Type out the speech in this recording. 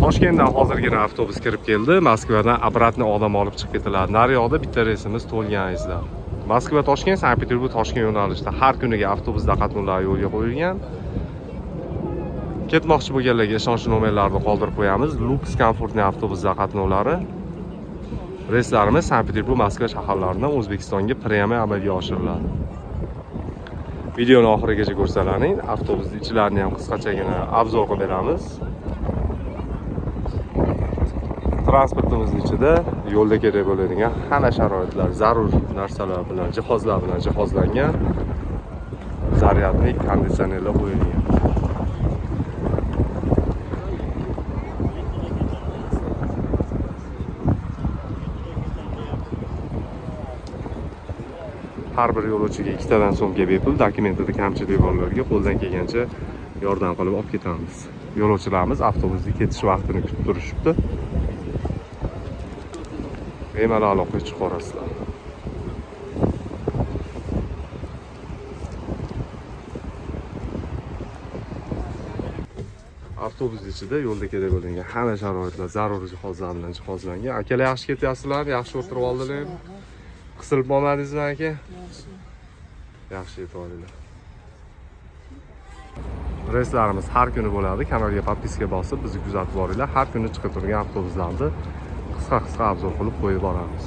Toshkentdan hozirgina avtobus kirib keldi. Moskvadan обратно odam olib chiqib ketiladi. Nariyoqda bitta reysimiz to'lganingizlar. Moskva Toshkent, Sankt-Peterburg Toshkent yo'nalishida har kuniga avtobusda qatnovlar yo'lga qo'yilgan. Ketmoqchi bo'lganlarga ishonchli nomerlarni qoldirib qo'yamiz. Lux komfortli avtobuslar qatnovlari. Reyslarimiz Sankt-Peterburg, Moskva shaharlaridan O'zbekistonga premya amalga oshiriladi. Videoni oxirigacha ko'rsalaring, avtobusning ichlarini ham qisqachagina obzor qilib beramiz. Transportimiz ichida yo'lda kerak bo'ladigan hamma sharoitlar, zarur narsalar bilan, jihozlar bilan jihozlangan. Zaryadnik konditsionerlar qo'yilgan. Har bir yo'lovchiga 2 tadan so'mga bepul, dokumentida kamchilik borlarga qo'ldan kelgancha yordam qilib olib ketamiz. Yo'lovchilarimiz avtobusning ketish vaqtini kutib turishibdi. Bemalol aloqa chiqib borasizlar. Avtobus ichida yo'lda kerak bo'lgan hamma sharoitlar, zarur jihozlar bilan jihozlangan. Akalar yaxshi ketyapsizlar, yaxshi o'tirib oldilar. Qisilib bo'lmadingizmi aka? Yaxshi yetib oldinglar. Reyslarimiz har kuni bo'ladi. Kanalga podpiska bosib bizni kuzatib boringlar. Har kuni chiqib turgan avtobuslarni qisqa obzor qilib qo'yib boramiz.